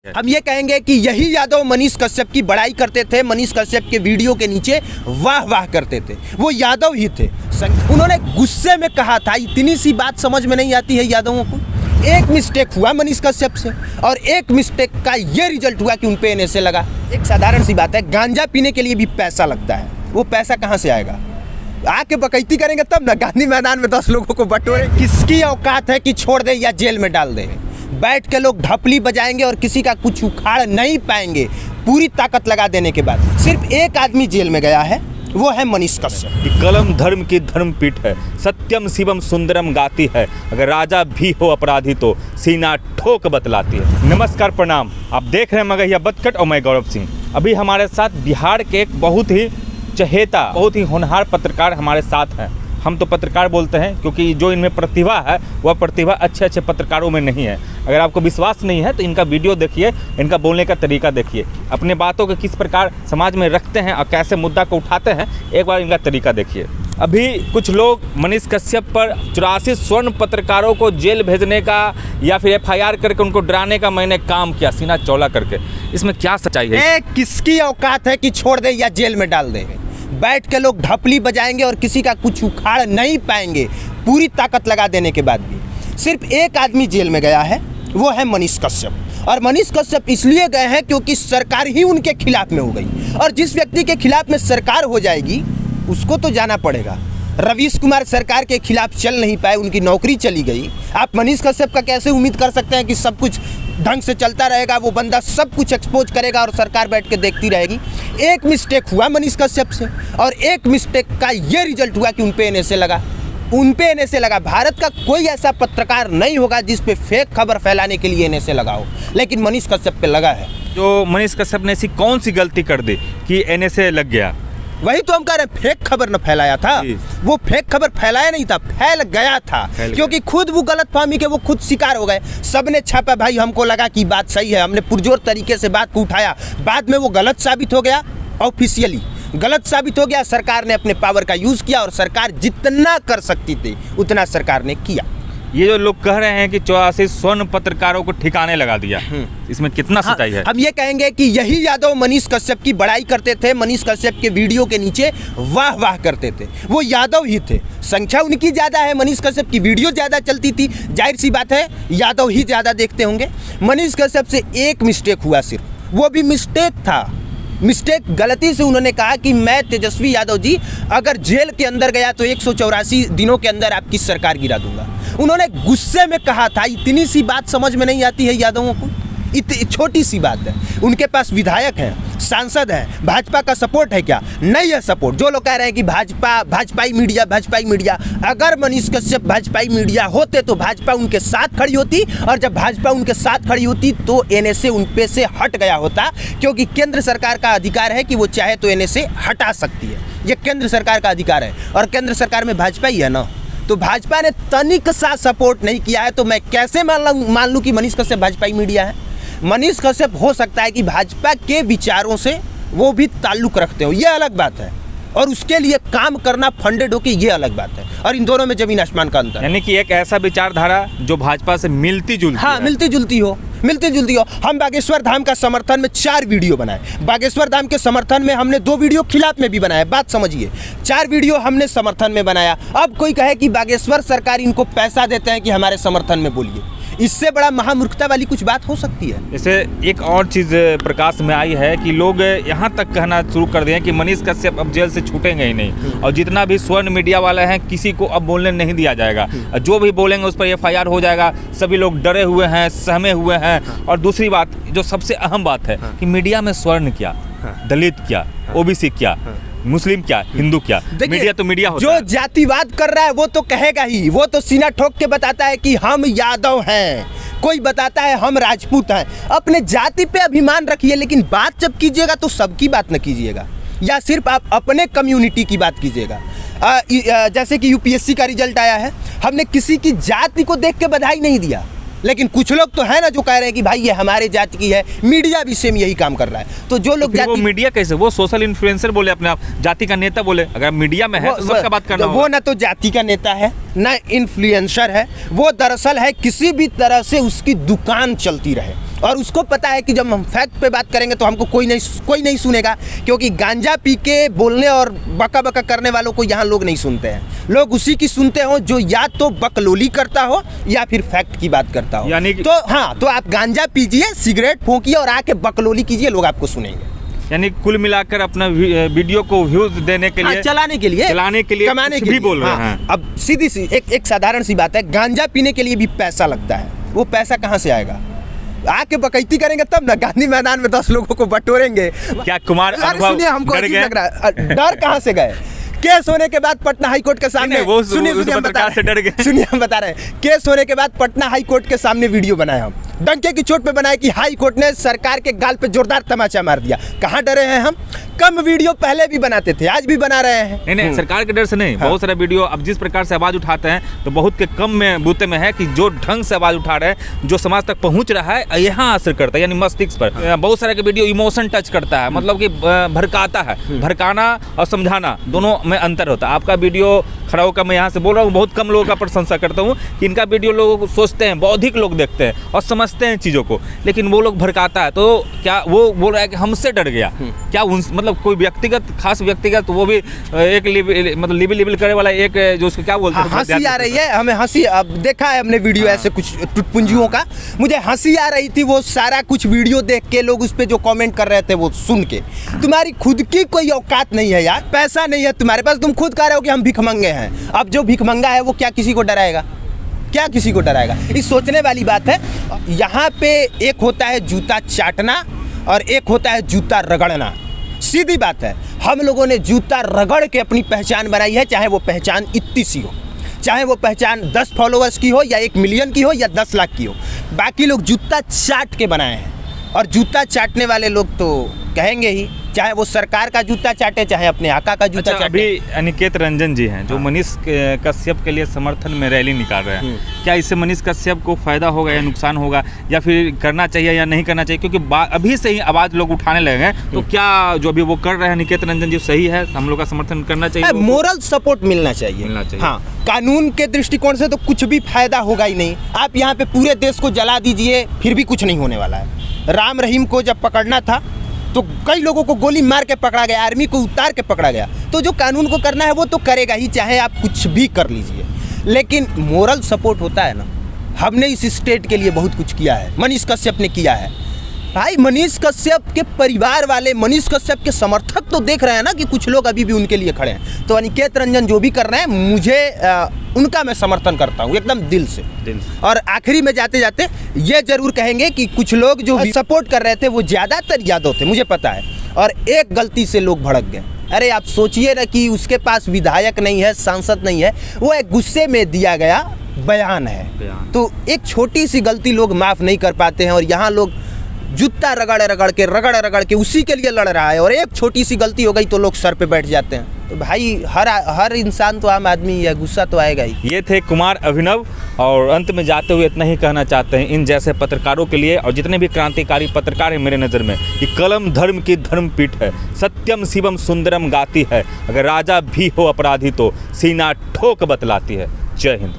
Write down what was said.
हम ये कहेंगे कि यही यादव मनीष कश्यप की बड़ाई करते थे, मनीष कश्यप के वीडियो के नीचे वाह वाह करते थे, वो यादव ही थे। उन्होंने गुस्से में कहा था, इतनी सी बात समझ में नहीं आती है यादवों को। एक मिस्टेक हुआ मनीष कश्यप से और एक मिस्टेक का ये रिजल्ट हुआ कि उन पे NSA लगा। एक साधारण सी बात है, गांजा पीने के लिए भी पैसा लगता है, वो पैसा कहाँ से आएगा? आके बकैती करेंगे तब ना। गांधी मैदान में 10 लोगों को बटोरे, किसकी औकात है कि छोड़ दे या जेल में डाल दे? बैठ के लोग ढपली बजाएंगे और किसी का कुछ उखाड़ नहीं पाएंगे पूरी ताकत लगा देने के बाद। सिर्फ एक आदमी जेल में गया है, वो है मनीष कश्यप। कलम धर्म की धर्मपीठ है, सत्यम शिवम सुंदरम गाती है, अगर राजा भी हो अपराधी तो सीना ठोक बतलाती है। नमस्कार, प्रणाम। आप देख रहे हैं मगहिया बतकट और मैं गौरव सिंह। अभी हमारे साथ बिहार के एक बहुत ही चहेता, बहुत ही होनहार पत्रकार हमारे साथ हैं। हम तो पत्रकार बोलते हैं क्योंकि जो इनमें प्रतिभा है वह प्रतिभा अच्छे अच्छे पत्रकारों में नहीं है। अगर आपको विश्वास नहीं है तो इनका वीडियो देखिए, इनका बोलने का तरीका देखिए, अपने बातों को किस प्रकार समाज में रखते हैं और कैसे मुद्दा को उठाते हैं, एक बार इनका तरीका देखिए। अभी कुछ लोग मनीष कश्यप पर 84 स्वर्ण पत्रकारों को जेल भेजने का या फिर FIR करके उनको डराने का मैंने काम किया, सीना चौड़ा करके। इसमें क्या सच्चाई है? किसकी औकात है कि छोड़ दे या जेल में डाल दे? बैठ के लोग ढपली बजाएंगे और किसी का कुछ उखाड़ नहीं पाएंगे पूरी ताकत लगा देने के बाद भी। सिर्फ एक आदमी जेल में गया है, वो है मनीष कश्यप। और मनीष कश्यप इसलिए गए हैं क्योंकि सरकार ही उनके खिलाफ में हो गई, और जिस व्यक्ति के खिलाफ में सरकार हो जाएगी उसको तो जाना पड़ेगा। रवीश कुमार सरकार के खिलाफ चल नहीं पाए, उनकी नौकरी चली गई। आप मनीष कश्यप का कैसे उम्मीद कर सकते हैं कि सब कुछ ढंग से चलता रहेगा? वो बंदा सब कुछ एक्सपोज करेगा और सरकार बैठ के देखती रहेगी। एक मिस्टेक हुआ मनीष कश्यप से और एक मिस्टेक का ये रिजल्ट हुआ कि उन पे NSA लगा। उन पे NSA लगा। भारत का कोई ऐसा पत्रकार नहीं होगा जिस पे फेक खबर फैलाने के लिए NSA लगा हो, लेकिन मनीष कश्यप पे लगा है। जो मनीष कश्यप ने ऐसी कौन सी गलती कर दी कि NSA लग गया? वही तो हम कह रहे हैं, फेक खबर न फैलाया था। वो फेक खबर फैलाया नहीं था, फैल गया था, क्योंकि खुद वो गलतफहमी के वो खुद शिकार हो गए। सबने छापा, भाई हमको लगा कि बात सही है, हमने पुरजोर तरीके से बात को उठाया, बाद में वो गलत साबित हो गया, ऑफिशियली गलत साबित हो गया। सरकार ने अपने पावर का यूज़ किया और सरकार जितना कर सकती थी उतना सरकार ने किया। ये जो लोग कह रहे हैं कि 84 स्वर्ण पत्रकारों को ठिकाने लगा दिया, इसमें कितना सच्चाई है? हम ये कहेंगे कि यही यादव मनीष कश्यप की बड़ाई करते थे, मनीष कश्यप के वीडियो के नीचे वाह वाह करते थे, वो यादव ही थे। संख्या उनकी ज़्यादा है, मनीष कश्यप की वीडियो ज़्यादा चलती थी, जाहिर सी बात है यादव ही ज़्यादा देखते होंगे। मनीष कश्यप से एक मिस्टेक हुआ सिर्फ, वो भी मिस्टेक था। मिस्टेक, गलती से उन्होंने कहा कि मैं तेजस्वी यादव जी अगर जेल के अंदर गया तो 184 दिनों के अंदर आपकी सरकार गिरा दूंगा। उन्होंने गुस्से में कहा था, इतनी सी बात समझ में नहीं आती है यादवों को। छोटी सी बात है, उनके पास विधायक हैं, सांसद हैं, भाजपा का सपोर्ट है क्या? नहीं है सपोर्ट। जो लोग कह रहे हैं कि भाजपाई मीडिया, अगर मनीष कश्यप भाजपाई मीडिया होते तो भाजपा उनके साथ खड़ी होती, और जब भाजपा उनके साथ खड़ी होती तो NSA उन पे से हट गया होता, क्योंकि केंद्र सरकार का अधिकार है कि वो चाहे तो NSA हटा सकती है। ये केंद्र सरकार का अधिकार है और केंद्र सरकार में भाजपा ही है ना। तो भाजपा ने तनिक सा सपोर्ट नहीं किया है, तो मैं कैसे मान लूँ कि मनीष कश्यप भाजपाई मीडिया है? मनीष कश्यप हो सकता है कि भाजपा के विचारों से वो भी ताल्लुक रखते हो, ये अलग बात है, और उसके लिए काम करना फंडेड हो के ये अलग बात है, और इन दोनों में जमीन आसमान का अंतर। यानी कि एक ऐसा विचारधारा जो भाजपा से मिलती जुलती है। मिलती जुलती हो। हम बागेश्वर धाम का समर्थन में 4 वीडियो बनाए, बागेश्वर धाम के समर्थन में हमने 2 वीडियो खिलाफ में भी बनाया। बात समझिए, 4 वीडियो हमने समर्थन में बनाया। अब कोई कहे कि बागेश्वर सरकार इनको पैसा देते हैं कि हमारे समर्थन में बोलिए, इससे बड़ा महामूर्खता वाली कुछ बात हो सकती है? जैसे एक और चीज़ प्रकाश में आई है कि लोग यहाँ तक कहना शुरू कर दिए कि मनीष कश्यप अब जेल से छूटेंगे ही नहीं, और जितना भी स्वर्ण मीडिया वाले हैं किसी को अब बोलने नहीं दिया जाएगा, जो भी बोलेंगे उस पर FIR हो जाएगा। सभी लोग डरे हुए हैं, सहमे हुए हैं। और दूसरी बात, जो सबसे अहम बात है कि मीडिया में स्वर्ण क्या, दलित क्या, OBC क्या, मुस्लिम क्या, हिंदू क्या, मीडिया तो मीडिया होता है। जो जातिवाद कर रहा है वो तो कहेगा ही, वो तो सीना ठोक के बताता है कि हम यादव हैं, कोई बताता है हम राजपूत हैं। अपने जाति पे अभिमान रखिए, लेकिन बात जब कीजिएगा तो सबकी बात न कीजिएगा, या सिर्फ आप अपने कम्युनिटी की बात कीजिएगा। जैसे कि UPSC का रिजल्ट आया है, हमने किसी की जाति को देख के बधाई नहीं दिया, लेकिन कुछ लोग तो है ना जो कह रहे हैं कि भाई ये हमारे जाति की है। मीडिया भी सेम यही काम कर रहा है। तो जो लोग वो मीडिया कैसे, वो सोशल इन्फ्लुएंसर बोले अपने आप, जाति का नेता बोले, अगर मीडिया में है तो सबका बात करना वो ना तो जाति का नेता है ना इन्फ्लुएंसर है, वो दरअसल है किसी भी तरह से उसकी दुकान चलती रहे और उसको पता है कि जब हम फैक्ट पे बात करेंगे तो हमको कोई नहीं सुनेगा, क्योंकि गांजा पी के बोलने और बका बका करने वालों को यहाँ लोग नहीं सुनते हैं। लोग उसी की सुनते हो जो या तो बकलोली करता हो या फिर फैक्ट की बात करता हो। यानी तो हाँ, तो आप गांजा पीजिए, सिगरेट फूंकिए और आके बकलोली कीजिए, लोग आपको सुनेंगे। यानी कुल मिलाकर अपना वीडियो को व्यूज देने के लिए, चलाने के लिए, कमाने के लिए बोल रहे हैं। अब सीधी सी एक साधारण सी बात है, गांजा पीने के लिए भी पैसा लगता है। वो पैसा कहाँ से आएगा? आके बकैती करेंगे तब ना, गांधी मैदान में 10 लोगों को बटोरेंगे। क्या कुमार सुनिए, हमको अजीब लग रहा है। डर कहाँ से गए? केस होने के बाद पटना हाई कोर्ट के सामने, सुनिए हम बता रहे हैं, केस होने के बाद पटना हाई कोर्ट के सामने वीडियो बनाए हम, डंके की चोट पे बनाए कि हाई कोर्ट ने सरकार के गाल पे जोरदार तमाचा मार दिया। कहाँ डरे हैं हम? कम वीडियो पहले भी बनाते थे, आज भी बना रहे हैं। नहीं, सरकार के डर से नहीं। बहुत सारा वीडियो अब जिस प्रकार से आवाज उठाते हैं तो बहुत के कम में बूते में है कि जो ढंग से आवाज उठा रहे हैं, जो समाज तक पहुंच रहा है, यहाँ असर करता है, यानी मस्तिष्क पर। बहुत सारे के वीडियो इमोशन टच करता है, मतलब कि भड़काता है। भड़काना और समझाना दोनों में अंतर होता है। आपका वीडियो खड़ा होकर मैं यहाँ से बोल रहा हूँ, बहुत कम लोगों का प्रशंसा करता हूँ कि इनका वीडियो लोग सोचते हैं, बौद्धिक लोग देखते हैं और समझते हैं चीज़ों को, लेकिन वो लोग भड़काता है। तो क्या वो बोल रहा है कि हमसे डर गया क्या? मतलब कोई व्यक्तिगत, खास व्यक्तिगत, वो भी एक मतलब लिबिल करे वाला, एक जो उसको क्या बोलते हैं, हंसी आ रही है हमें, हंसी। अब देखा है हमने वीडियो ऐसे कुछ टुटपुंजियों का, मुझे हंसी आ रही थी वो सारा कुछ वीडियो देख के, लोग उस पर जो कमेंट कर रहे थे वो सुन के। तुम्हारी खुद की कोई औकात नहीं है यार, पैसा नहीं है तुम्हारे पास, तुम खुद कह रहे हो कि हम भिखमंगे हैं। अब जो भिखमंगा है वो क्या किसी को डराएगा? क्या किसी को डराएगा? इस सोचने वाली बात है। यहाँ पे एक होता है जूता चाटना और एक होता है जूता रगड़ना। सीधी बात है, हम लोगों ने जूता रगड़ के अपनी पहचान बनाई है, चाहे वो पहचान इतनी सी हो, चाहे वो पहचान 10 फॉलोअर्स की हो या 1 मिलियन की हो या 10 लाख की हो। बाकी लोग जूता चाट के बनाए हैं, और जूता चाटने वाले लोग तो कहेंगे ही, चाहे वो सरकार का जूता चाटे, चाहे अपने आका का जूता चाटे। अभी अनिकेत रंजन जी हैं जो मनीष कश्यप के लिए समर्थन में रैली निकाल रहे हैं। क्या इससे मनीष कश्यप को फायदा होगा या नुकसान होगा, या फिर करना चाहिए या नहीं करना चाहिए? क्योंकि अभी से ही आवाज लोग उठाने लगे हैं, तो क्या जो अभी वो कर रहे हैं अनिकेत रंजन जी सही है? हम लोग का समर्थन करना चाहिए? मोरल सपोर्ट मिलना चाहिए। हाँ, कानून के दृष्टिकोण से तो कुछ भी फायदा होगा ही नहीं। आप यहाँ पे पूरे देश को जला दीजिए, फिर भी कुछ नहीं होने वाला है। राम रहीम को जब पकड़ना था तो कई लोगों को गोली मार के पकड़ा गया, आर्मी को उतार के पकड़ा गया। तो जो कानून को करना है वो तो करेगा ही, चाहे आप कुछ भी कर लीजिए। लेकिन मोरल सपोर्ट होता है ना, हमने इस स्टेट के लिए बहुत कुछ किया है, मनीष कश्यप ने किया है। भाई मनीष कश्यप के परिवार वाले, मनीष कश्यप के समर्थक तो देख रहे हैं ना कि कुछ लोग अभी भी उनके लिए खड़े हैं। तो अनिकेत रंजन जो भी कर रहे हैं, मुझे उनका मैं समर्थन करता हूँ एकदम दिल से। और आखिरी में जाते जाते ये जरूर कहेंगे कि कुछ लोग जो सपोर्ट कर रहे थे वो ज़्यादातर यादव थे, मुझे पता है, और एक गलती से लोग भड़क गए। अरे आप सोचिए ना कि उसके पास विधायक नहीं है, सांसद नहीं है, वो एक गुस्से में दिया गया बयान है। तो एक छोटी सी गलती लोग माफ़ नहीं कर पाते हैं, और यहाँ लोग जूता रगड़ के उसी के लिए लड़ रहा है, और एक छोटी सी गलती हो गई तो लोग सर पे बैठ जाते हैं। तो भाई हर इंसान तो आम आदमी है, गुस्सा तो आएगा ही। ये थे कुमार अभिनव, और अंत में जाते हुए इतना ही कहना चाहते हैं इन जैसे पत्रकारों के लिए, और जितने भी क्रांतिकारी पत्रकार हैं मेरे नज़र में, कि कलम धर्म की धर्मपीठ है, सत्यम शिवम सुंदरम गाती है, अगर राजा भी हो अपराधी तो सीना ठोक बतलाती है। जय हिंद।